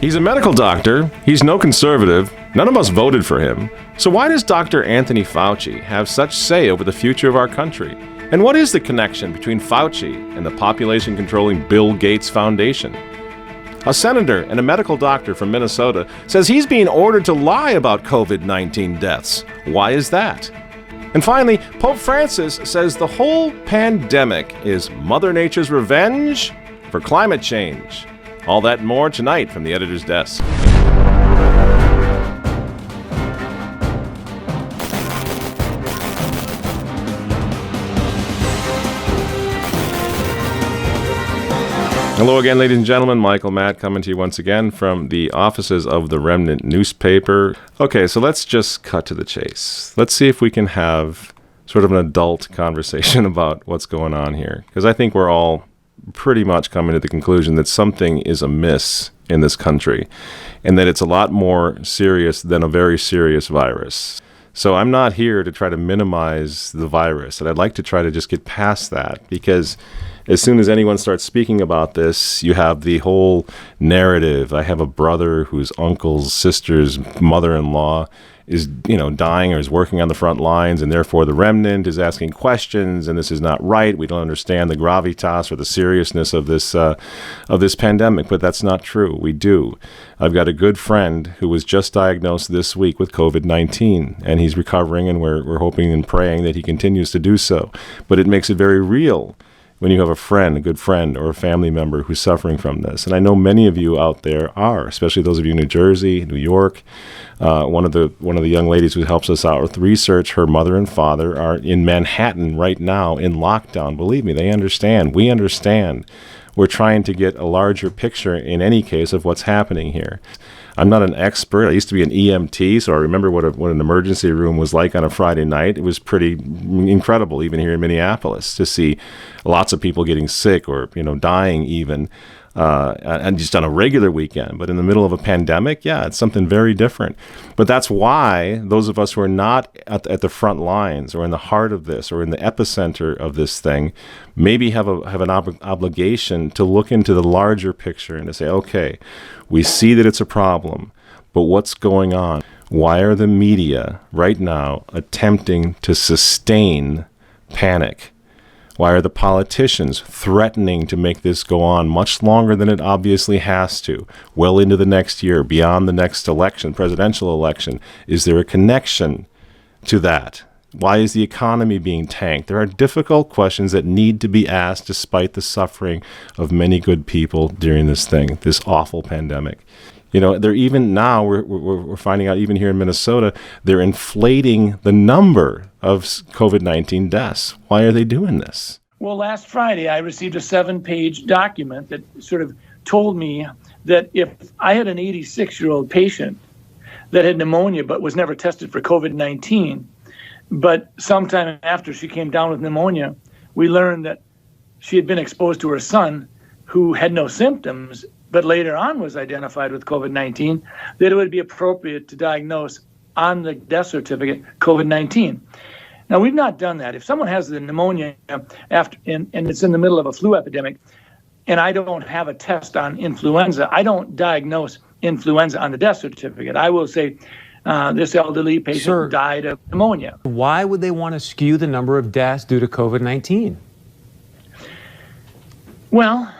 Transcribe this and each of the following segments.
He's a medical doctor. He's no conservative. None of us voted for him. So why does Dr. Anthony Fauci have such say over the future of our country? And what is the connection between Fauci and the population-controlling Bill Gates Foundation? A senator and a medical doctor from Minnesota says he's being ordered to lie about COVID-19 deaths. Why is that? And finally, Pope Francis says the whole pandemic is Mother Nature's revenge for climate change. All that and more tonight from the editor's desk. Hello again, ladies and gentlemen. Michael Matt coming to you once again from the offices of the Remnant newspaper. Okay, so let's just cut to the chase. Let's see if we can have sort of an adult conversation about what's going on here. Because I think we're all pretty much coming to the conclusion that something is amiss in this country and that it's a lot more serious than a very serious virus. So I'm not here to try to minimize the virus, and I'd like to try to just get past that, because as soon as anyone starts speaking about this, you have the whole narrative. I have a brother whose uncle's sister's mother-in-law is, dying or is working on the front lines, and therefore the remnant is asking questions, and this is not right. We don't understand the gravitas or the seriousness of this pandemic, but that's not true. We do. I've got a good friend who was just diagnosed this week with COVID-19, and he's recovering, and we're hoping and praying that he continues to do so. But it makes it very real when you have a friend, a good friend, or a family member who's suffering from this. And I know many of you out there are, especially those of you in New Jersey, New York. One of the young ladies who helps us out with research, her mother and father are in Manhattan right now in lockdown. Believe me, they understand. We understand. We're trying to get a larger picture in any case of what's happening here. I'm not an expert. I used to be an EMT, so I remember what an emergency room was like on a Friday night. It was pretty incredible, even here in Minneapolis, to see lots of people getting sick or dying even, and just on a regular weekend. But in the middle of a pandemic, yeah, it's something very different. But that's why those of us who are not at the front lines or in the heart of this or in the epicenter of this thing maybe have an obligation to look into the larger picture and to say, okay, we see that it's a problem, but what's going on? Why are the media right now attempting to sustain panic? Why are the politicians threatening to make this go on much longer than it obviously has to, well into the next year, beyond the next election, presidential election? Is there a connection to that? Why is the economy being tanked? There are difficult questions that need to be asked despite the suffering of many good people during this awful pandemic. They're even now, we're finding out even here in Minnesota, they're inflating the number of COVID-19 deaths. Why are they doing this? Well, last Friday, I received a 7-page document that sort of told me that if I had an 86-year-old patient that had pneumonia but was never tested for COVID-19, but sometime after she came down with pneumonia, we learned that she had been exposed to her son who had no symptoms, but later on was identified with COVID-19, that it would be appropriate to diagnose on the death certificate COVID-19. Now, we've not done that. If someone has the pneumonia and it's in the middle of a flu epidemic, and I don't have a test on influenza, I don't diagnose influenza on the death certificate. I will say this elderly patient died of pneumonia. Why would they want to skew the number of deaths due to COVID-19? Well,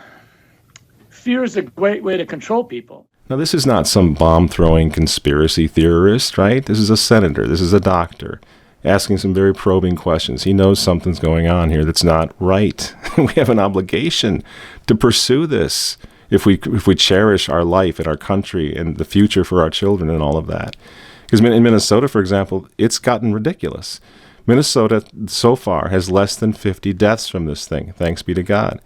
fear is a great way to control people. Now, this is not some bomb-throwing conspiracy theorist, right? This is a senator. This is a doctor asking some very probing questions. He knows something's going on here that's not right. We have an obligation to pursue this if we cherish our life and our country and the future for our children and all of that. Because in Minnesota, for example, it's gotten ridiculous. Minnesota so far has less than 50 deaths from this thing, thanks be to God.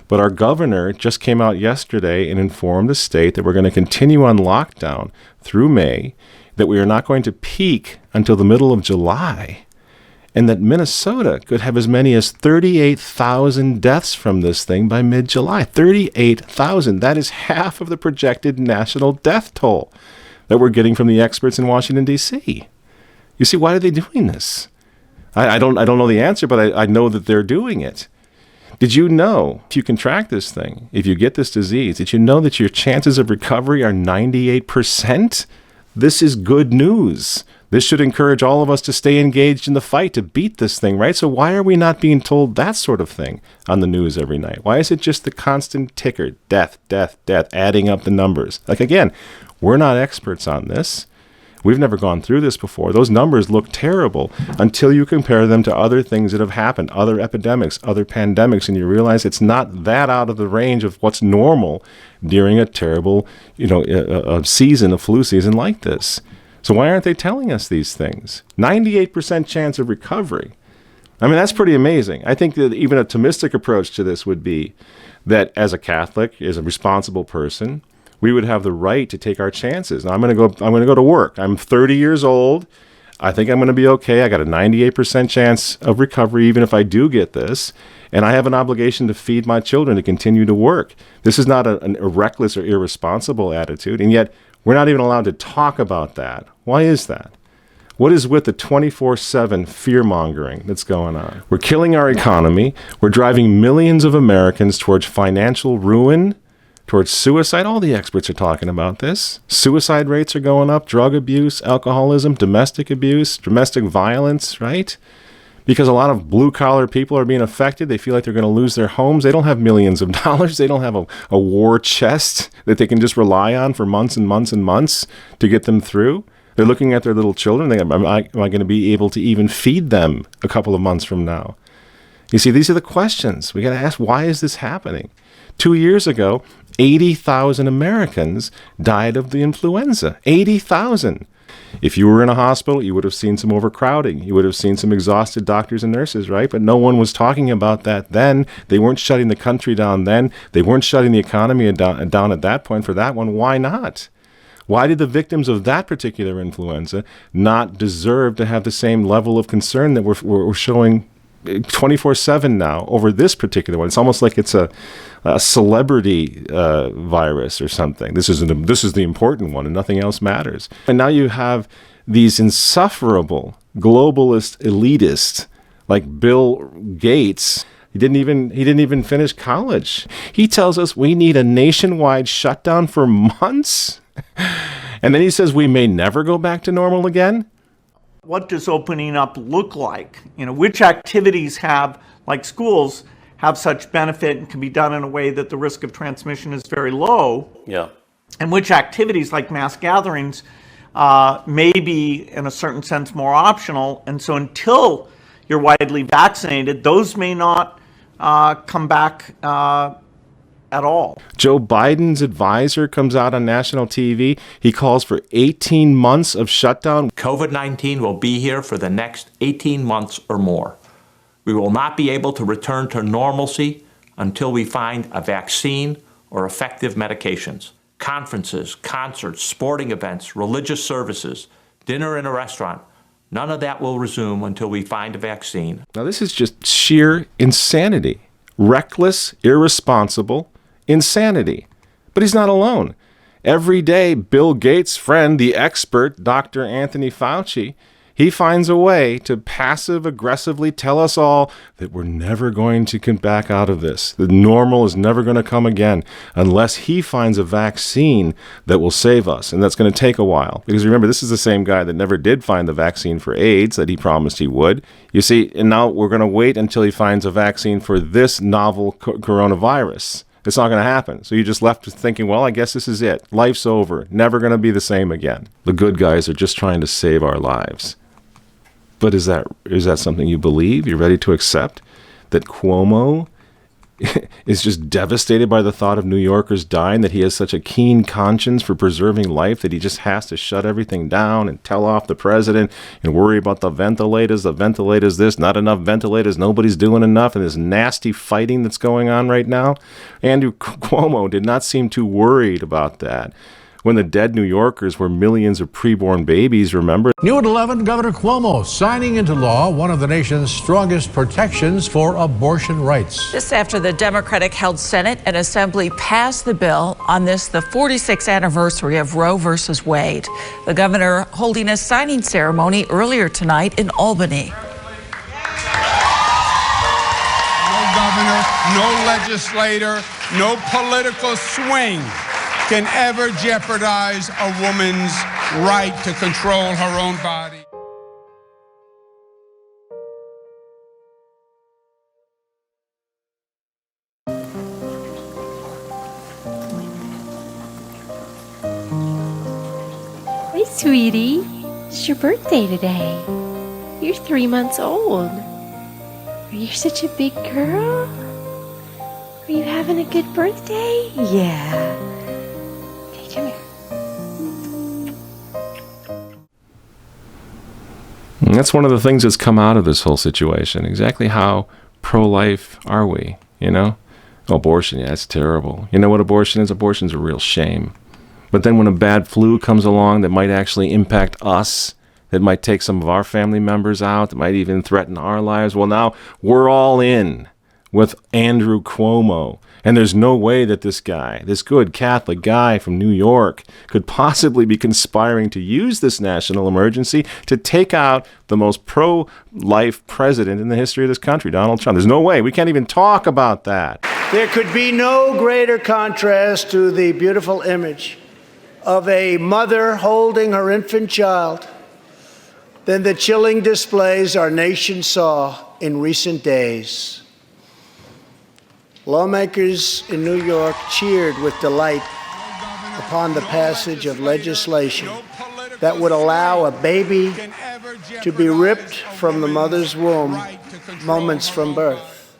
But our governor just came out yesterday and informed the state that we're going to continue on lockdown through May, that we are not going to peak until the middle of July, and that Minnesota could have as many as 38,000 deaths from this thing by mid-July. 38,000. That is half of the projected national death toll that we're getting from the experts in Washington, D.C. You see, why are they doing this? I don't know the answer, but I know that they're doing it. Did you know, if you contract this thing, if you get this disease, did you know that your chances of recovery are 98%? This is good news. This should encourage all of us to stay engaged in the fight to beat this thing, right? So why are we not being told that sort of thing on the news every night? Why is it just the constant ticker, death, death, death, adding up the numbers? Like, again, we're not experts on this. We've never gone through this before. Those numbers look terrible until you compare them to other things that have happened, other epidemics, other pandemics, and you realize it's not that out of the range of what's normal during a terrible, a season, a flu season like this. So why aren't they telling us these things? 98% chance of recovery. I mean, that's pretty amazing. I think that even a Thomistic approach to this would be that as a Catholic, as a responsible person, we would have the right to take our chances. Now, I'm going to go to work. I'm 30 years old. I think I'm going to be okay. I got a 98% chance of recovery even if I do get this. And I have an obligation to feed my children to continue to work. This is not a reckless or irresponsible attitude. And yet we're not even allowed to talk about that. Why is that? What is with the 24/7 fear-mongering that's going on? We're killing our economy. We're driving millions of Americans towards financial ruin, towards suicide. All the experts are talking about this. Suicide rates are going up, drug abuse, alcoholism, domestic abuse, domestic violence, right? Because a lot of blue-collar people are being affected. They feel like they're going to lose their homes. They don't have millions of dollars. They don't have a war chest that they can just rely on for months and months and months to get them through. They're looking at their little children. They am I going to be able to even feed them a couple of months from now? You see, these are the questions. We got to ask, why is this happening? 2 years ago, 80,000 Americans died of the influenza. 80,000. If you were in a hospital, you would have seen some overcrowding. You would have seen some exhausted doctors and nurses, right? But no one was talking about that then. They weren't shutting the country down then. They weren't shutting the economy down at that point for that one. Why not? Why did the victims of that particular influenza not deserve to have the same level of concern that we're showing 24/7 now over this particular one? It's almost like it's a celebrity virus or something. This is the important one, and nothing else matters. And now you have these insufferable globalist elitists like Bill Gates. He didn't even finish college. He tells us we need a nationwide shutdown for months, and then he says we may never go back to normal again. What does opening up look like? Which activities like schools, have such benefit and can be done in a way that the risk of transmission is very low? Yeah. And which activities, like mass gatherings, may be, in a certain sense, more optional. And so until you're widely vaccinated, those may not come back at all. Joe Biden's advisor comes out on national TV. He calls for 18 months of shutdown. COVID-19 will be here for the next 18 months or more. We will not be able to return to normalcy until we find a vaccine or effective medications. Conferences, concerts, sporting events, religious services, dinner in a restaurant, none of that will resume until we find a vaccine. Now, this is just sheer insanity. Reckless, irresponsible insanity. But he's not alone. Every day, Bill Gates' friend, the expert, Dr. Anthony Fauci, he finds a way to passive-aggressively tell us all that we're never going to get back out of this. The normal is never going to come again unless he finds a vaccine that will save us. And that's going to take a while. Because remember, this is the same guy that never did find the vaccine for AIDS that he promised he would. You see, and now we're going to wait until he finds a vaccine for this novel coronavirus. It's not going to happen. So you're just left thinking, well, I guess this is it. Life's over. Never going to be the same again. The good guys are just trying to save our lives. But is that something you believe? You're ready to accept that Cuomo is just devastated by the thought of New Yorkers dying, that he has such a keen conscience for preserving life that he just has to shut everything down and tell off the president and worry about the ventilators this, not enough ventilators, nobody's doing enough, and this nasty fighting that's going on right now? Andrew Cuomo did not seem too worried about that when the dead New Yorkers were millions of preborn babies, remember? New at 11, Governor Cuomo signing into law one of the nation's strongest protections for abortion rights. Just after the Democratic-held Senate and Assembly passed the bill on this, the 46th anniversary of Roe versus Wade. The governor holding a signing ceremony earlier tonight in Albany. Governor no legislator, no political swing can ever jeopardize a woman's right to control her own body. Hey, sweetie. It's your birthday today. You're 3 months old. Are you such a big girl? Are you having a good birthday? Yeah. Okay, come here. And that's one of the things that's come out of this whole situation. Exactly how pro-life are we, you know? Abortion, yeah, it's terrible. You know what abortion is? Abortion's a real shame. But then when a bad flu comes along that might actually impact us, that might take some of our family members out, that might even threaten our lives, well, now we're all in with Andrew Cuomo. And there's no way that this guy, this good Catholic guy from New York, could possibly be conspiring to use this national emergency to take out the most pro-life president in the history of this country, Donald Trump. There's no way. We can't even talk about that. There could be no greater contrast to the beautiful image of a mother holding her infant child than the chilling displays our nation saw in recent days. Lawmakers in New York cheered with delight upon the passage of legislation that would allow a baby to be ripped from the mother's womb moments from birth.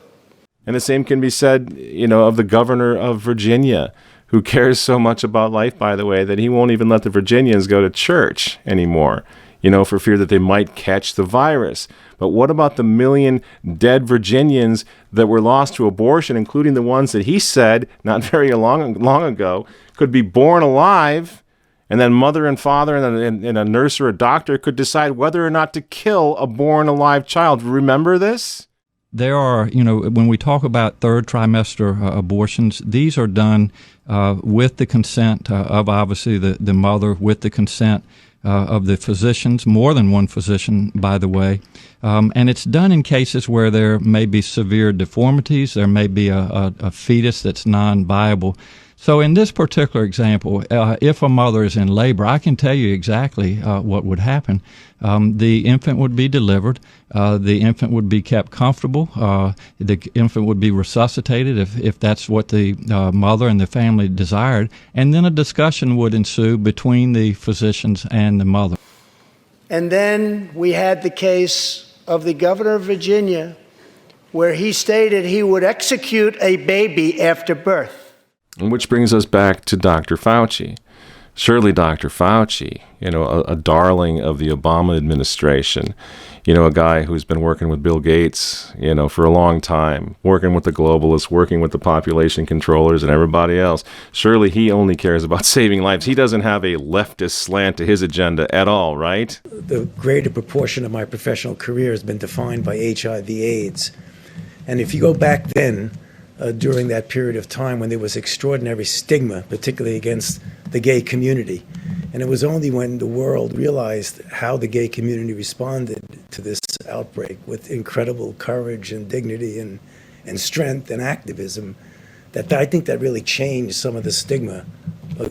And the same can be said, you know, of the governor of Virginia, who cares so much about life, by the way, that he won't even let the Virginians go to church anymore, you know, for fear that they might catch the virus. But what about the million dead Virginians that were lost to abortion, including the ones that he said not very long ago could be born alive, and then mother and father and a nurse or a doctor could decide whether or not to kill a born alive child? Remember this? There are, you know, when we talk about third trimester abortions, these are done with the consent of obviously the mother, with the consent of the physicians, more than one physician, by the way. And it's done in cases where there may be severe deformities, there may be a fetus that's non-viable. So in this particular example, if a mother is in labor, I can tell you exactly what would happen. The infant would be delivered. The infant would be kept comfortable. The infant would be resuscitated if that's what the mother and the family desired. And then a discussion would ensue between the physicians and the mother. And then we had the case of the governor of Virginia, where he stated he would execute a baby after birth. Which brings us back to Dr. Fauci. Surely Dr. Fauci, you know, a darling of the Obama administration, you know, a guy who's been working with Bill Gates, you know, for a long time, working with the globalists, working with the population controllers and everybody else. Surely he only cares about saving lives. He doesn't have a leftist slant to his agenda at all, right? The greater proportion of my professional career has been defined by HIV/AIDS. And if you go back then, during that period of time when there was extraordinary stigma, particularly against the gay community. And it was only when the world realized how the gay community responded to this outbreak with incredible courage and dignity and strength and activism that I think that really changed some of the stigma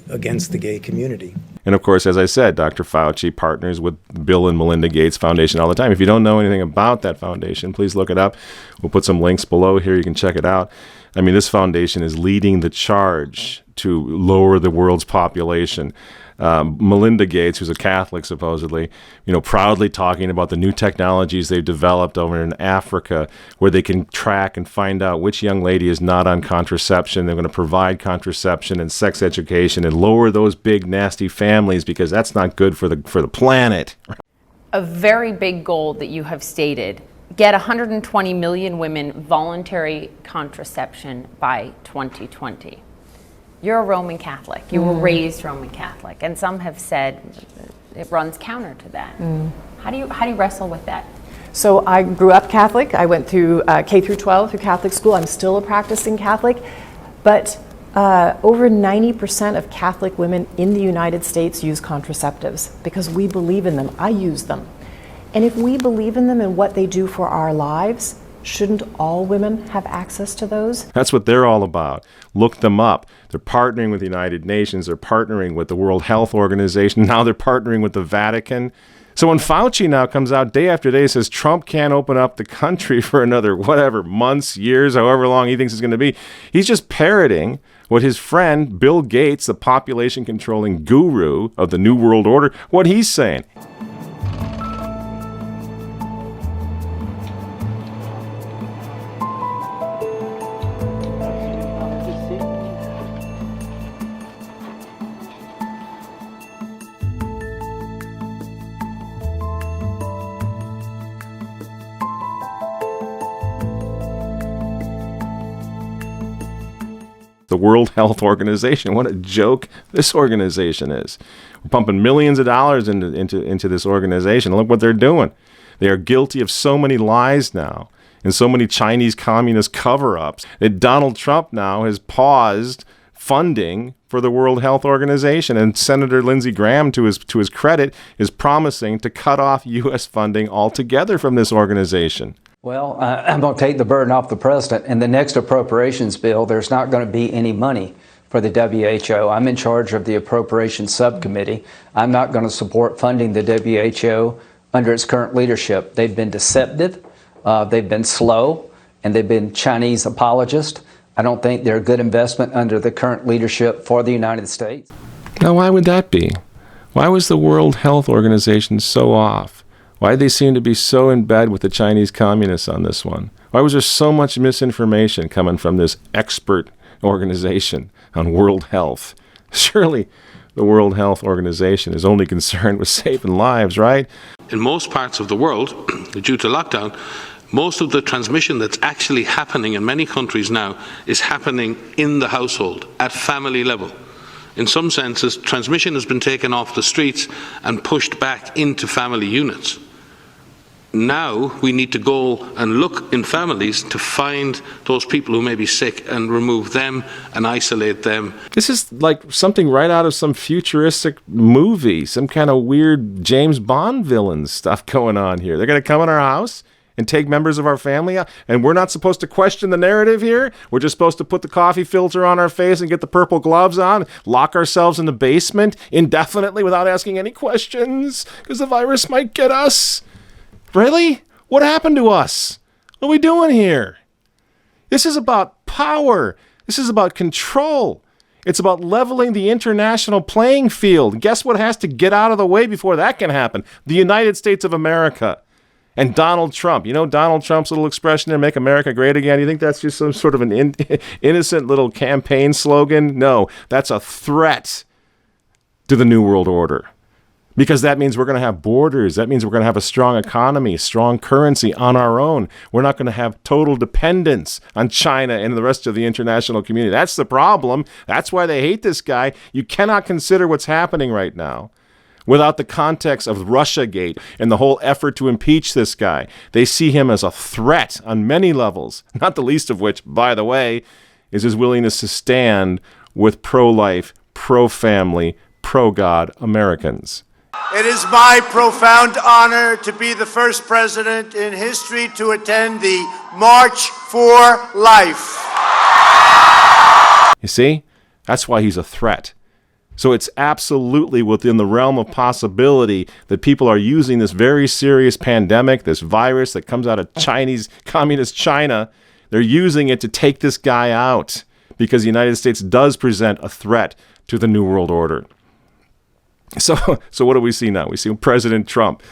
against the gay community. And of course, as I said, Dr. Fauci partners with Bill and Melinda Gates Foundation all the time. If you don't know anything about that foundation, please look it up. We'll put some links below here. You can check it out. I mean, this foundation is leading the charge to lower the world's population. Melinda Gates, who's a Catholic supposedly, you know, proudly talking about the new technologies they've developed over in Africa, where they can track and find out which young lady is not on contraception. They're going to provide contraception and sex education and lower those big nasty families, because that's not good for the planet. A very big goal that you have stated: get 120 million women voluntary contraception by 2020. You're a Roman Catholic. You were raised Roman Catholic, and some have said it runs counter to that. How do you wrestle with that? So I grew up Catholic. I went through K through 12 through Catholic school. I'm still a practicing Catholic, but over 90% of Catholic women in the United States use contraceptives because we believe in them. I use them. And if we believe in them and what they do for our lives, Shouldn't all women have access to those? That's what they're all about. Look them up. They're partnering with the United Nations. They're partnering with the World Health Organization. Now they're partnering with the Vatican. So when Fauci now comes out day after day, says Trump can't open up the country for another, whatever, months, years, however long he thinks it's going to be, he's just parroting what his friend Bill Gates, the population controlling guru of the New World Order, what he's saying. The World Health Organization. What a joke this organization is. We're pumping millions of dollars into this organization. Look what they're doing. They are guilty of so many lies now and so many Chinese communist cover-ups that Donald Trump now has paused funding for the World Health Organization. And Senator Lindsey Graham, to his credit, is promising to cut off U.S. funding altogether from this organization. Well, I'm going to take the burden off the president. In the next appropriations bill, there's not going to be any money for the WHO. I'm in charge of the appropriations subcommittee. I'm not going to support funding the WHO under its current leadership. They've been deceptive, they've been slow, and they've been Chinese apologists. I don't think they're a good investment under the current leadership for the United States. Now, why would that be? Why was the World Health Organization so off? Why did they seem to be so in bed with the Chinese communists on this one? Why was there so much misinformation coming from this expert organization on world health? Surely the World Health Organization is only concerned with saving lives, right? In most parts of the world, due to lockdown, most of the transmission that's actually happening in many countries now is happening in the household, at family level. In some senses, transmission has been taken off the streets and pushed back into family units. Now we need to go and look in families to find those people who may be sick and remove them and isolate them. This is like something right out of some futuristic movie, some kind of weird James Bond villain stuff going on here. They're going to come in our house and take members of our family out, and we're not supposed to question the narrative here? We're just supposed to put the coffee filter on our face and get the purple gloves on, lock ourselves in the basement indefinitely without asking any questions because the virus might get us? Really? What happened to us? What are we doing here? This is about power. This is about control. It's about leveling the international playing field. Guess what has to get out of the way before that can happen? The United States of America. And Donald Trump. You know Donald Trump's little expression there, make America great again? You think that's just some sort of an innocent little campaign slogan? No, that's a threat to the New World Order. Because that means we're going to have borders. That means we're going to have a strong economy, strong currency on our own. We're not going to have total dependence on China and the rest of the international community. That's the problem. That's why they hate this guy. You cannot consider what's happening right now without the context of Russiagate and the whole effort to impeach this guy. They see him as a threat on many levels, not the least of which, by the way, is his willingness to stand with pro-life, pro-family, pro-God Americans. It is my profound honor to be the first president in history to attend the March for Life. You see? That's why he's a threat. So it's absolutely within the realm of possibility that people are using this very serious pandemic, this virus that comes out of Chinese, communist China, they're using it to take this guy out because the United States does present a threat to the New World Order. So what do we see now? We see President Trump.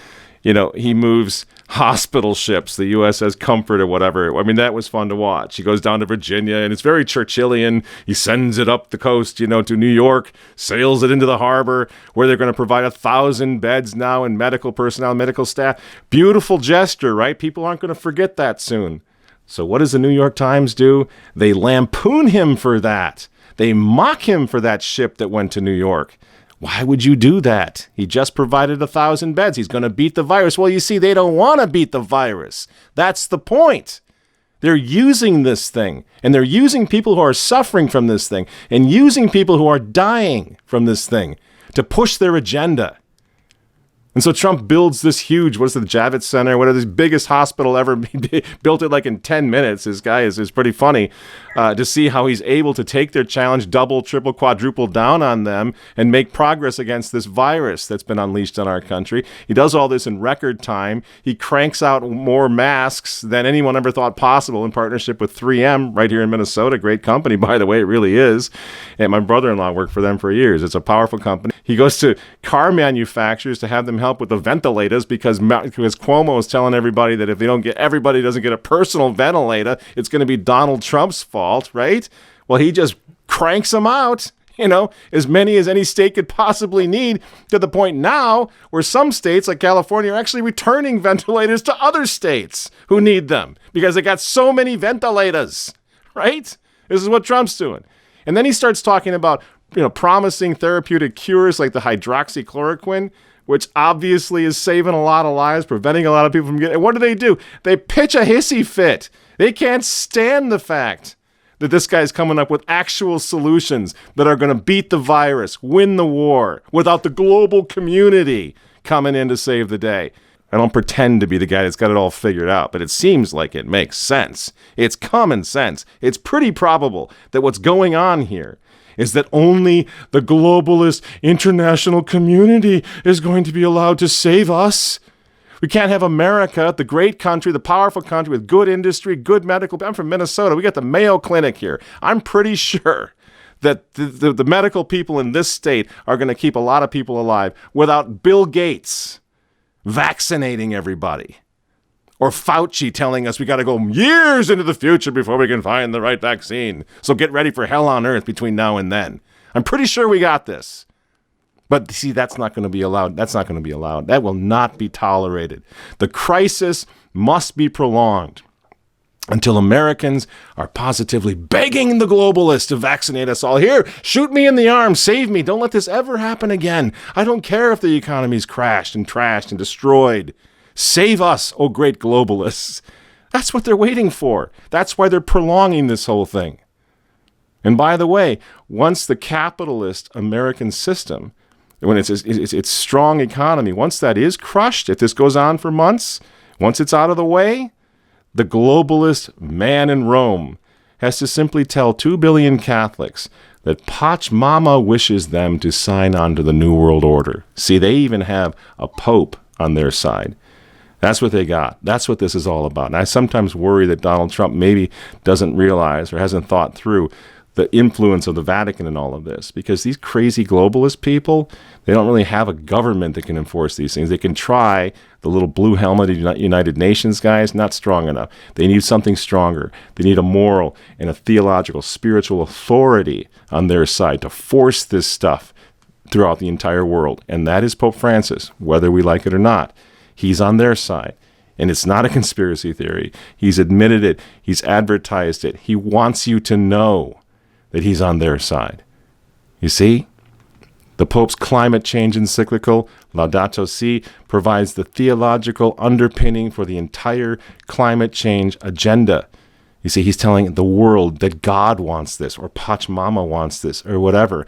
You know, he moves hospital ships, the USS Comfort or whatever. I mean, that was fun to watch. He goes down to Virginia, and it's very Churchillian. He sends it up the coast, to New York, sails it into the harbor, where they're going to provide 1,000 beds now and medical personnel, medical staff. Beautiful gesture, right? People aren't going to forget that soon. So what does the New York Times do? They lampoon him for that. They mock him for that ship that went to New York. Why would you do that? He just provided 1,000 beds. He's going to beat the virus. Well, you see, they don't want to beat the virus. That's the point. They're using this thing, and they're using people who are suffering from this thing, and using people who are dying from this thing to push their agenda. And so Trump builds this huge, what's the Javits Center, whatever, this biggest hospital ever, built it like in 10 minutes. This guy is pretty funny to see how he's able to take their challenge, double, triple, quadruple down on them and make progress against this virus that's been unleashed on our country. He does all this in record time. He cranks out more masks than anyone ever thought possible in partnership with 3M right here in Minnesota. Great company, by the way, it really is. And my brother-in-law worked for them for years. It's a powerful company. He goes to car manufacturers to have them help with the ventilators because Cuomo is telling everybody that if everybody doesn't get a personal ventilator, it's going to be Donald Trump's fault, right? Well, he just cranks them out, as many as any state could possibly need, to the point now where some states like California are actually returning ventilators to other states who need them because they got so many ventilators, right? This is what Trump's doing. And then he starts talking about promising therapeutic cures like the hydroxychloroquine, which obviously is saving a lot of lives, preventing a lot of people from getting. And what do? They pitch a hissy fit. They can't stand the fact that this guy's coming up with actual solutions that are going to beat the virus, win the war, without the global community coming in to save the day. I don't pretend to be the guy that's got it all figured out, but it seems like it makes sense. It's common sense. It's pretty probable that what's going on here is that only the globalist international community is going to be allowed to save us. We can't have America, the great country, the powerful country with good industry, good medical. I'm from Minnesota. We got the Mayo Clinic here. I'm pretty sure that the medical people in this state are going to keep a lot of people alive without Bill Gates vaccinating everybody. Or Fauci telling us we got to go years into the future before we can find the right vaccine. So get ready for hell on earth between now and then. I'm pretty sure we got this. But see, that's not going to be allowed. That's not going to be allowed. That will not be tolerated. The crisis must be prolonged until Americans are positively begging the globalists to vaccinate us all. Here, shoot me in the arm, save me. Don't let this ever happen again. I don't care if the economy's crashed and trashed and destroyed. Save us, oh great globalists. That's what they're waiting for. That's why they're prolonging this whole thing. And by the way, once the capitalist American system, when it's strong economy, once that is crushed, if this goes on for months, once it's out of the way, the globalist man in Rome has to simply tell 2 billion Catholics that Pachamama wishes them to sign on to the New World Order. See, they even have a pope on their side. That's what they got. That's what this is all about. And I sometimes worry that Donald Trump maybe doesn't realize or hasn't thought through the influence of the Vatican in all of this, because these crazy globalist people, they don't really have a government that can enforce these things. They can try. The little blue helmeted United Nations guys, not strong enough. They need something stronger. They need a moral and a theological, spiritual authority on their side to force this stuff throughout the entire world. And that is Pope Francis, whether we like it or not. He's on their side. And it's not a conspiracy theory. He's admitted it. He's advertised it. He wants you to know that he's on their side. You see? The Pope's climate change encyclical, Laudato Si, provides the theological underpinning for the entire climate change agenda. You see, he's telling the world that God wants this, or Pachamama wants this, or whatever.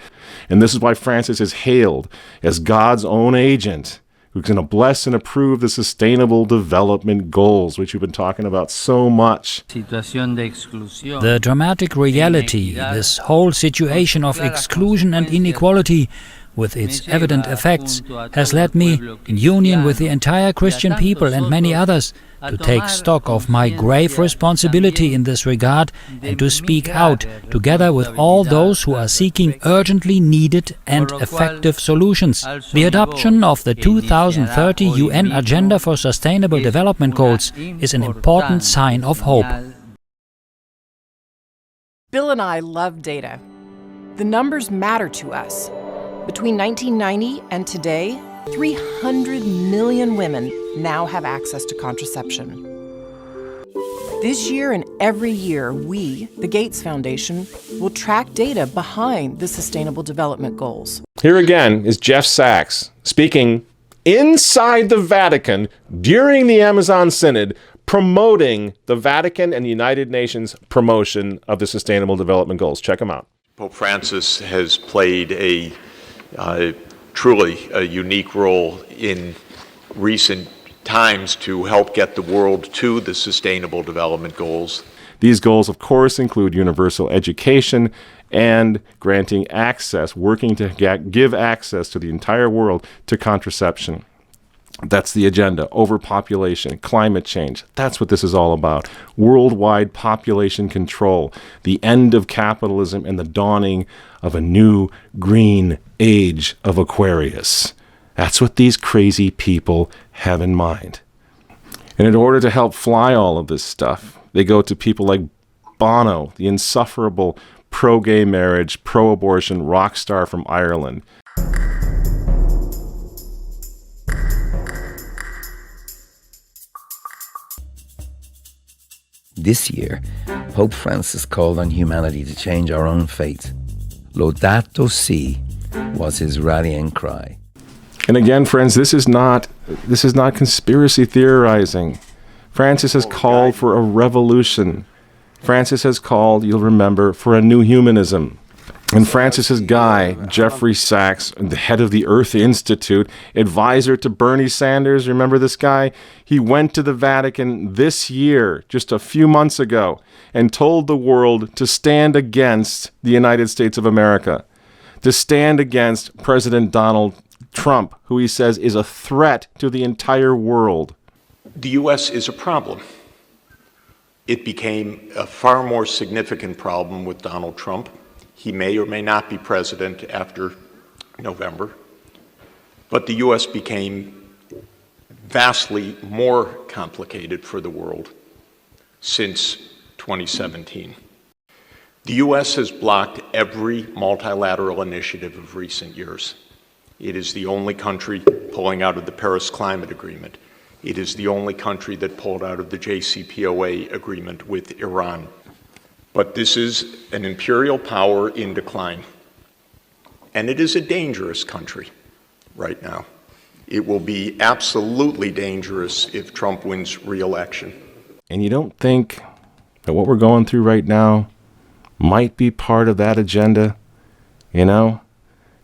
And this is why Francis is hailed as God's own agent, who's going to bless and approve the Sustainable Development Goals, which we've been talking about so much. The dramatic reality, this whole situation of exclusion and inequality, with its evident effects, has led me, in union with the entire Christian people and many others, to take stock of my grave responsibility in this regard and to speak out, together with all those who are seeking urgently needed and effective solutions. The adoption of the 2030 UN Agenda for Sustainable Development Goals is an important sign of hope. Bill and I love data. The numbers matter to us. Between 1990 and today, 300 million women now have access to contraception. This year and every year, we, the Gates Foundation, will track data behind the Sustainable Development Goals. Here again is Jeff Sachs speaking inside the Vatican during the Amazon Synod, promoting the Vatican and the United Nations promotion of the Sustainable Development Goals. Check them out. Pope Francis has played a truly a unique role in recent times to help get the world to the Sustainable Development Goals. These goals, of course, include universal education and granting access, working to give access to the entire world to contraception. That's the agenda. Overpopulation, climate change. That's what this is all about. Worldwide population control, the end of capitalism, and the dawning of a new green age of Aquarius. That's what these crazy people have in mind. And in order to help fly all of this stuff, they go to people like Bono, the insufferable pro-gay marriage, pro-abortion rock star from Ireland. This year, Pope Francis called on humanity to change our own fate. Laudato Si was his rallying cry. And again, friends, this is not conspiracy theorizing. Francis has called for a revolution. Francis has called, you'll remember, for a new humanism. And Francis's guy, Jeffrey Sachs, the head of the Earth Institute, advisor to Bernie Sanders, remember this guy? He went to the Vatican this year, just a few months ago, and told the world to stand against the United States of America, to stand against President Donald Trump, who he says is a threat to the entire world. The U.S. is a problem. It became a far more significant problem with Donald Trump. He may or may not be president after November, but the U.S. became vastly more complicated for the world since 2017. The U.S. has blocked every multilateral initiative of recent years. It is the only country pulling out of the Paris Climate Agreement. It is the only country that pulled out of the JCPOA agreement with Iran. But this is an imperial power in decline. And it is a dangerous country right now. It will be absolutely dangerous if Trump wins re-election. And you don't think that what we're going through right now might be part of that agenda, you know,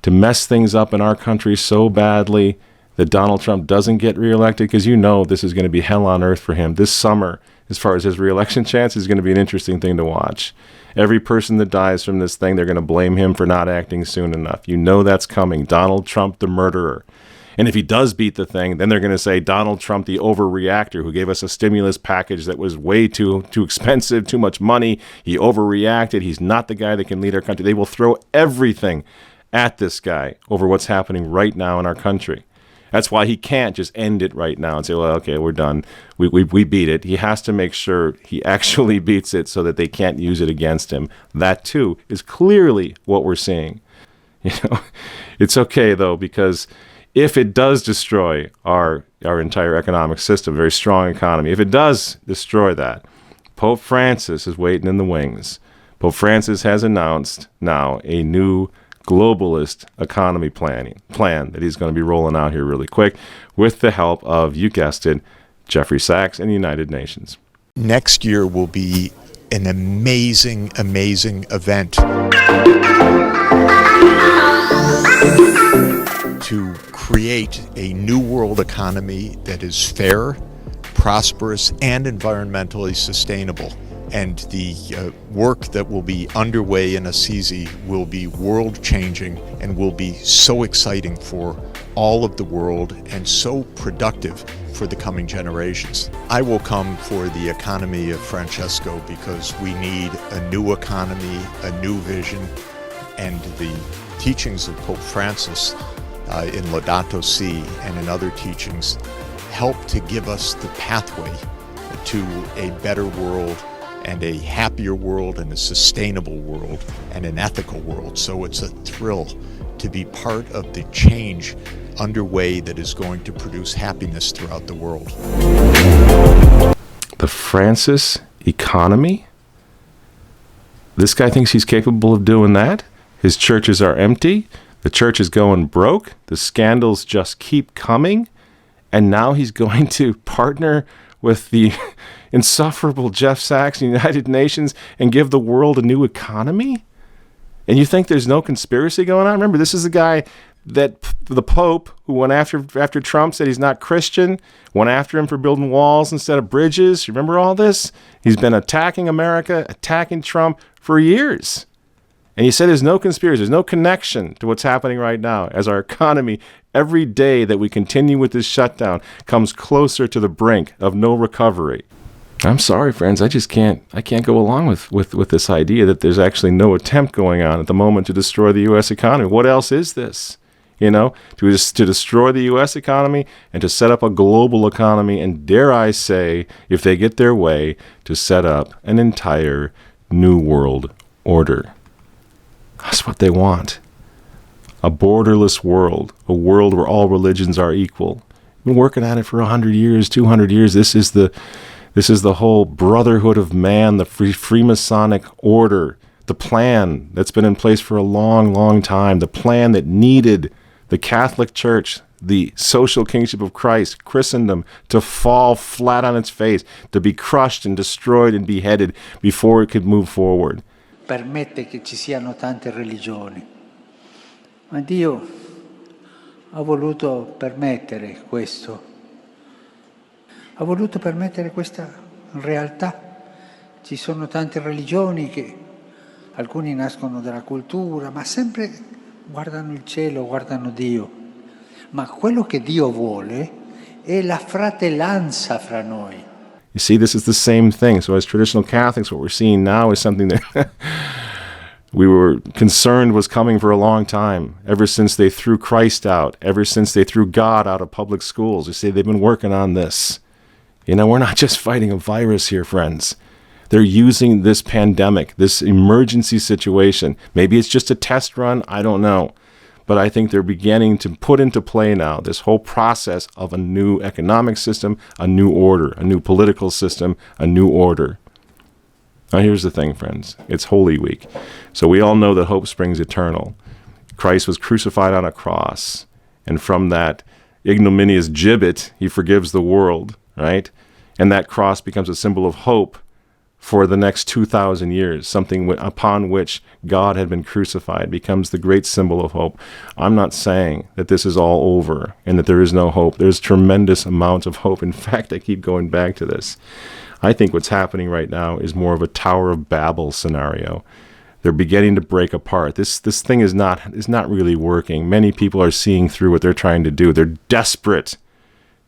to mess things up in our country so badly that Donald Trump doesn't get reelected? Because you know this is going to be hell on earth for him. This summer, as far as his reelection chance, is going to be an interesting thing to watch. Every person that dies from this thing, they're going to blame him for not acting soon enough. You know that's coming. Donald Trump, the murderer. And if he does beat the thing, then they're going to say Donald Trump, the overreactor, who gave us a stimulus package that was way too expensive, too much money. He overreacted. He's not the guy that can lead our country. They will throw everything at this guy over what's happening right now in our country. That's why he can't just end it right now and say, well, okay, we're done. We beat it. He has to make sure he actually beats it so that they can't use it against him. That, too, is clearly what we're seeing. You know, it's okay, though, because if it does destroy our entire economic system, very strong economy, if it does destroy that, Pope Francis is waiting in the wings. Pope Francis has announced now a new globalist economy plan that he's going to be rolling out here really quick with the help of, you guessed it, Jeffrey Sachs and the United Nations. Next year will be an amazing, amazing event to create a new world economy that is fair, prosperous, and environmentally sustainable. And the work that will be underway in Assisi will be world-changing and will be so exciting for all of the world and so productive for the coming generations. I will come for the economy of Francesco because we need a new economy, a new vision, and the teachings of Pope Francis in Laudato Si and in other teachings help to give us the pathway to a better world and a happier world and a sustainable world and an ethical world. So it's a thrill to be part of the change underway that is going to produce happiness throughout the world. The Francis economy? This guy thinks he's capable of doing that? His churches are empty. The church is going broke. The scandals just keep coming. And now he's going to partner with the insufferable Jeff Sachs and the United Nations and give the world a new economy? And you think there's no conspiracy going on? Remember, this is the guy that the Pope, who went after Trump, said he's not Christian, went after him for building walls instead of bridges. Remember all this? He's been attacking America, attacking Trump for years. And he said there's no conspiracy, there's no connection to what's happening right now as our economy, every day that we continue with this shutdown, comes closer to the brink of no recovery. I'm sorry, friends. I can't go along with this idea that there's actually no attempt going on at the moment to destroy the U.S. economy. What else is this? To destroy the U.S. economy and to set up a global economy, and dare I say, if they get their way, to set up an entire new world order. That's what they want. A borderless world, a world where all religions are equal. We've been working at it for 100 years, 200 years. This is the whole brotherhood of man, the Freemasonic order, the plan that's been in place for a long, long time, the plan that needed the Catholic Church, the social kingship of Christ, Christendom, to fall flat on its face, to be crushed and destroyed and beheaded before it could move forward. Permette che ci siano tante religioni, ma Dio ha voluto permettere questo. Ha voluto permettere questa realtà. Ci sono tante religioni che alcuni nascono dalla cultura, ma sempre guardano il cielo, guardano Dio. Ma quello che Dio vuole è la fratellanza fra noi. You see, this is the same thing. So as traditional Catholics, what we're seeing now is something that we were concerned was coming for a long time, ever since they threw Christ out, ever since they threw God out of public schools. You see, they've been working on this. We're not just fighting a virus here, friends. They're using this pandemic, this emergency situation. Maybe it's just a test run. I don't know. But I think they're beginning to put into play now this whole process of a new economic system, a new order, a new political system, a new order. Now, here's the thing, friends. It's Holy Week. So we all know that hope springs eternal. Christ was crucified on a cross. And from that ignominious gibbet, he forgives the world, right? And that cross becomes a symbol of hope for the next 2,000 years, something upon which God had been crucified, becomes the great symbol of hope. I'm not saying that this is all over and that there is no hope. There's tremendous amounts of hope. In fact, I keep going back to this. I think what's happening right now is more of a Tower of Babel scenario. They're beginning to break apart. This thing is not really working. Many people are seeing through what they're trying to do. They're desperate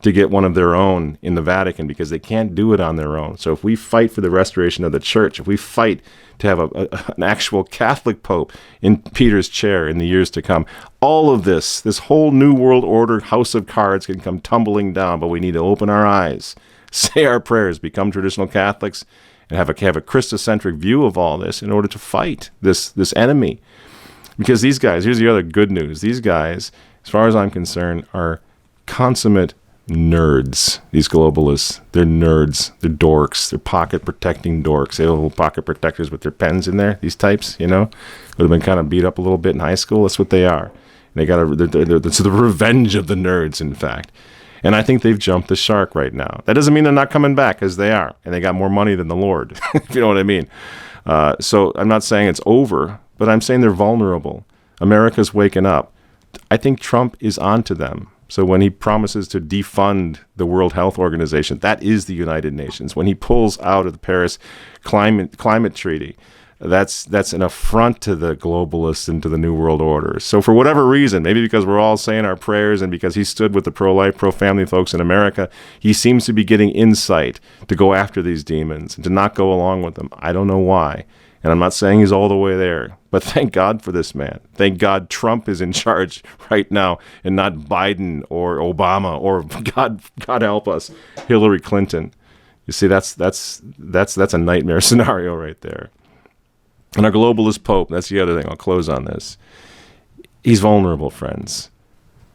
to get one of their own in the Vatican because they can't do it on their own. So if we fight for the restoration of the church, if we fight to have an actual Catholic Pope in Peter's chair in the years to come, all of this whole new world order house of cards can come tumbling down, but we need to open our eyes, say our prayers, become traditional Catholics, and have a Christocentric view of all this in order to fight this enemy. Because these guys, here's the other good news, these guys, as far as I'm concerned, are consummate nerds. These globalists, they're nerds, they're dorks, they're pocket protecting dorks. They have little pocket protectors with their pens in there, these types, would have been kind of beat up a little bit in high school. That's what they are. And it's the revenge of the nerds, in fact. And I think they've jumped the shark right now. That doesn't mean they're not coming back, as they are, and they got more money than the Lord, if you know what I mean. So I'm not saying it's over, but I'm saying they're vulnerable. America's waking up. I think Trump is onto them. So when he promises to defund the World Health Organization, that is the United Nations. When he pulls out of the Paris Climate Treaty, that's an affront to the globalists and to the New World Order. So for whatever reason, maybe because we're all saying our prayers and because he stood with the pro-life, pro-family folks in America, he seems to be getting insight to go after these demons and to not go along with them. I don't know why. And I'm not saying he's all the way there, but thank God for this man. Thank God Trump is in charge right now and not Biden or Obama or God help us, Hillary Clinton. You see, that's a nightmare scenario right there. And our globalist Pope, that's the other thing. I'll close on this. He's vulnerable, friends.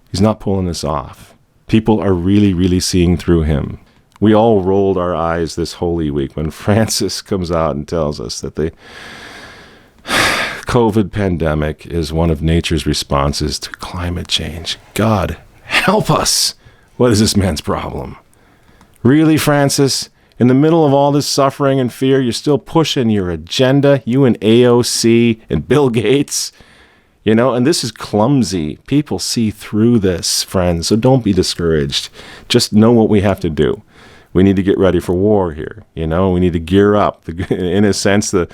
He's not pulling this off. People are really, really seeing through him. We all rolled our eyes this Holy Week when Francis comes out and tells us that the COVID pandemic is one of nature's responses to climate change. God, help us. What is this man's problem? Really, Francis? In the middle of all this suffering and fear, you're still pushing your agenda, you and AOC and Bill Gates. And this is clumsy. People see through this, friends, so don't be discouraged. Just know what we have to do. We need to get ready for war here. We need to gear up. In a sense, the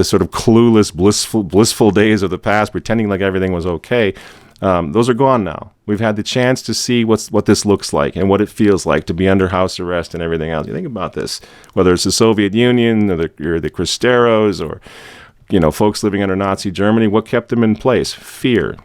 sort of clueless, blissful days of the past, pretending like everything was okay, those are gone now. We've had the chance to see what this looks like and what it feels like to be under house arrest and everything else. You think about this, whether it's the Soviet Union or the Cristeros or, folks living under Nazi Germany, what kept them in place? Fear,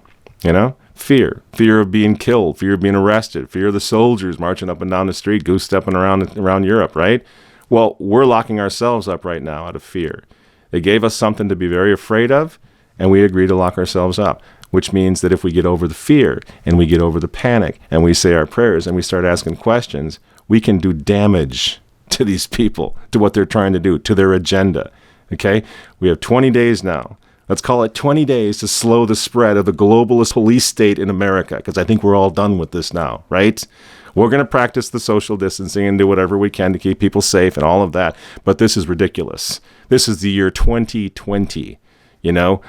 Fear of being killed, fear of being arrested, fear of the soldiers marching up and down the street, goose-stepping around Europe, right? Well, we're locking ourselves up right now out of fear. They gave us something to be very afraid of, and we agree to lock ourselves up, which means that if we get over the fear and we get over the panic and we say our prayers and we start asking questions, we can do damage to these people, to what they're trying to do, to their agenda, okay? We have 20 days now. Let's call it 20 days to slow the spread of the globalist police state in America, because I think we're all done with this now, right? We're going to practice the social distancing and do whatever we can to keep people safe and all of that, but this is ridiculous. This is the year 2020, and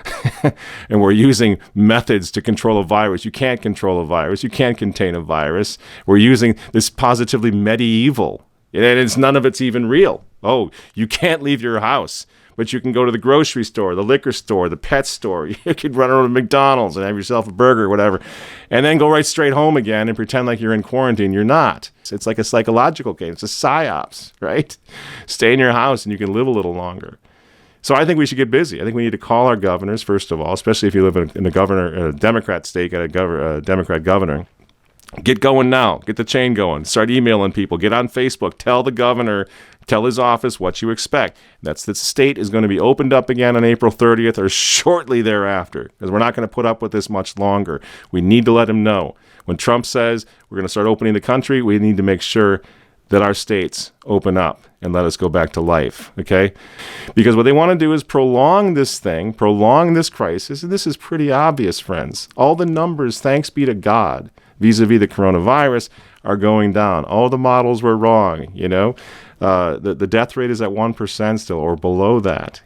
we're using methods to control a virus. You can't control a virus. You can't contain a virus. We're using this positively medieval, and none of it's even real. Oh, you can't leave your house, but you can go to the grocery store, the liquor store, the pet store. You could run over to McDonald's and have yourself a burger, whatever, and then go right straight home again and pretend like you're in quarantine. You're not. It's like a psychological game. It's a psyops, right? Stay in your house and you can live a little longer. So I think we should get busy. I think we need to call our governors, first of all, especially if you live in a Democrat state, got a Democrat governor. Get going now. Get the chain going. Start emailing people. Get on Facebook. Tell the governor, tell his office what you expect. That's the state is going to be opened up again on April 30th or shortly thereafter, because we're not going to put up with this much longer. We need to let him know. When Trump says we're going to start opening the country, we need to make sure that our states open up and let us go back to life, okay? Because what they want to do is prolong this crisis, and this is pretty obvious, friends. All the numbers, thanks be to God, vis-a-vis the coronavirus, are going down. All the models were wrong, The death rate is at 1% still, or below that,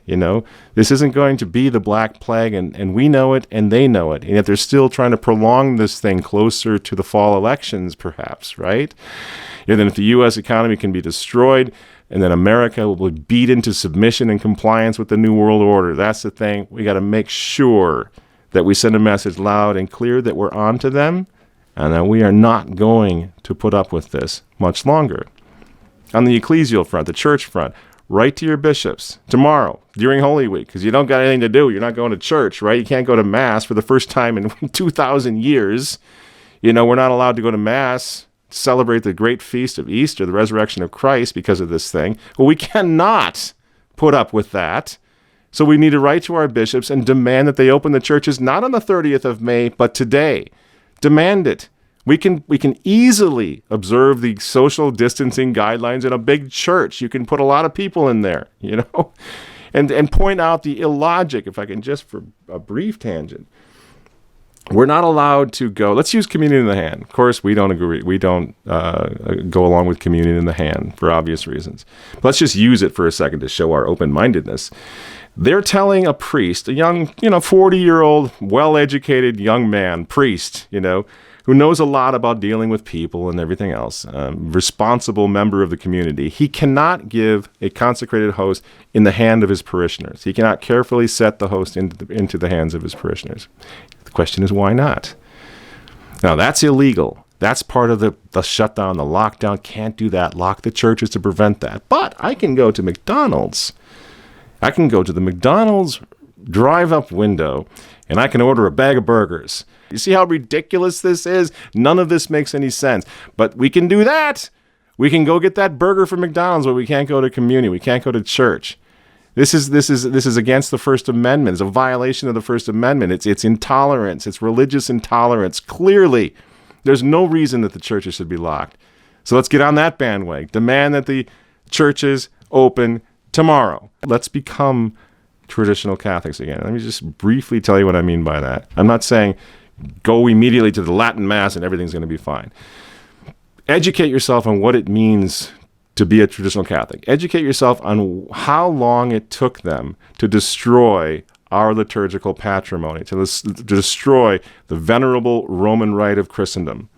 This isn't going to be the Black Plague, and we know it, and they know it. And yet they're still trying to prolong this thing closer to the fall elections, perhaps, right? And then if the U.S. economy can be destroyed, and then America will be beat into submission and compliance with the New World Order, that's the thing. We got to make sure that we send a message loud and clear that we're on to them, and that we are not going to put up with this much longer. On the ecclesial front, the church front, write to your bishops tomorrow during Holy Week, because you don't got anything to do. You're not going to church, right? You can't go to Mass for the first time in 2,000 years. We're not allowed to go to Mass, celebrate the great feast of Easter, the resurrection of Christ, because of this thing. Well, we cannot put up with that. So we need to write to our bishops and demand that they open the churches not on the 30th of May, but today. Demand it. We can easily observe the social distancing guidelines in a big church. You can put a lot of people in there, and point out the illogic, if I can just for a brief tangent. We're not allowed to go. Let's use communion in the hand. Of course, we don't agree. We don't go along with communion in the hand for obvious reasons. But let's just use it for a second to show our open-mindedness. They're telling a priest, a young, 40-year-old, well-educated young man, priest, who knows a lot about dealing with people and everything else, responsible member of the community. He cannot give a consecrated host in the hand of his parishioners. He cannot carefully set the host into the hands of his parishioners. The question is, why not? Now, that's illegal. That's part of the shutdown, the lockdown. Can't do that. Lock the churches to prevent that. But I can go to McDonald's. I can go to the McDonald's drive-up window, and I can order a bag of burgers. You see how ridiculous this is? None of this makes any sense. But we can do that. We can go get that burger from McDonald's, but we can't go to communion. We can't go to church. This is against the First Amendment. It's a violation of the First Amendment. It's intolerance. It's religious intolerance. Clearly, there's no reason that the churches should be locked. So let's get on that bandwagon. Demand that the churches open tomorrow. Let's become traditional Catholics again. Let me just briefly tell you what I mean by that. I'm not saying go immediately to the Latin Mass and everything's going to be fine. Educate yourself on what it means to be a traditional Catholic. Educate yourself on how long it took them to destroy our liturgical patrimony, to destroy the venerable Roman rite of Christendom.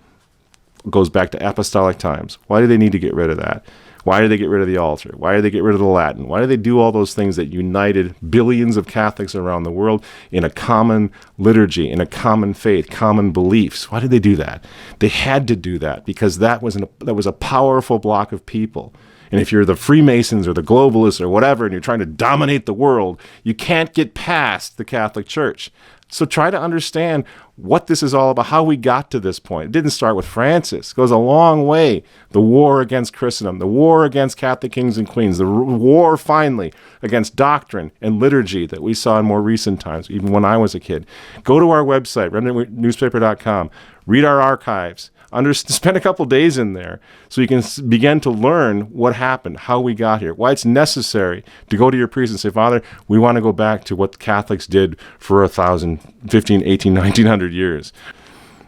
It goes back to apostolic times. Why do they need to get rid of that? Why did they get rid of the altar? Why did they get rid of the Latin? Why did they do all those things that united billions of Catholics around the world in a common liturgy, in a common faith, common beliefs? Why did they do that? They had to do that because that was a powerful block of people. And if you're the Freemasons or the Globalists or whatever, and you're trying to dominate the world, you can't get past the Catholic Church. So try to understand what this is all about, how we got to this point. It didn't start with Francis. It goes a long way. The war against Christendom, the war against Catholic kings and queens, the war, finally, against doctrine and liturgy that we saw in more recent times, even when I was a kid. Go to our website, remnantnewspaper.com. Read our archives. Spend a couple days in there so you can begin to learn what happened, how we got here, why it's necessary to go to your priest and say, Father, we want to go back to what the Catholics did for 1,000, 15, 18, 1900 years.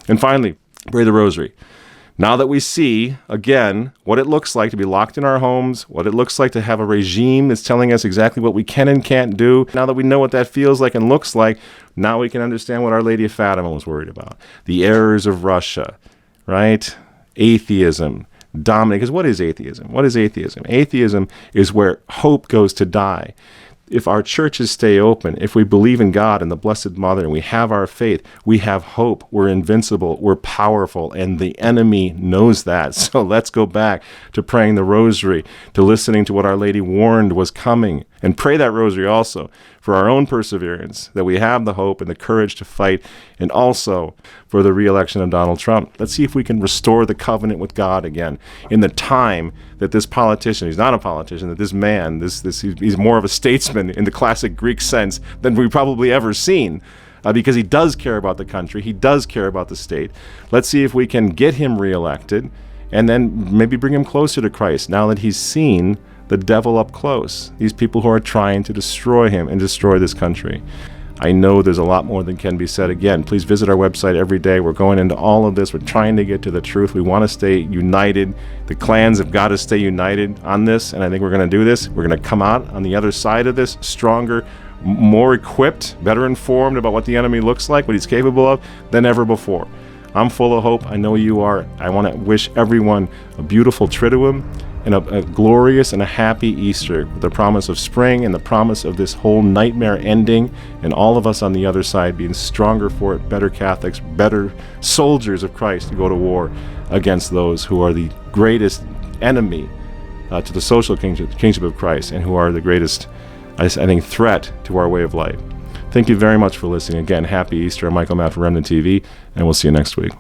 And finally, pray the rosary. Now that we see, again, what it looks like to be locked in our homes, what it looks like to have a regime that's telling us exactly what we can and can't do, now that we know what that feels like and looks like, now we can understand what Our Lady of Fatima was worried about. The errors of Russia, right? Atheism, dominate. Because what is atheism? What is atheism? Atheism is where hope goes to die. If our churches stay open, if we believe in God and the Blessed Mother and we have our faith, we have hope, we're invincible, we're powerful, and the enemy knows that. So let's go back to praying the rosary, to listening to what Our Lady warned was coming, and pray that rosary also for our own perseverance, that we have the hope and the courage to fight, and also for the re-election of Donald Trump. Let's see if we can restore the covenant with God again in the time that this politician, he's not a politician, that this man, he's more of a statesman in the classic Greek sense than we've probably ever seen, because he does care about the country, he does care about the state. Let's see if we can get him re-elected and then maybe bring him closer to Christ now that he's seen the devil up close, these people who are trying to destroy him and destroy this country. I know there's a lot more than can be said. Again, please visit our website every day. We're going into all of this. We're trying to get to the truth. We want to stay united. The clans have got to stay united on this, and I think we're going to do this. We're going to come out on the other side of this stronger, more equipped, better informed about what the enemy looks like, what he's capable of, than ever before. I'm full of hope. I know you are. I want to wish everyone a beautiful Triduum and a glorious and a happy Easter, with the promise of spring and the promise of this whole nightmare ending, and all of us on the other side being stronger for it, better Catholics, better soldiers of Christ to go to war against those who are the greatest enemy to the social kingship of Christ, and who are the greatest, I think, threat to our way of life. Thank you very much for listening. Again, happy Easter. I'm Michael Matt for Remnant TV, and we'll see you next week.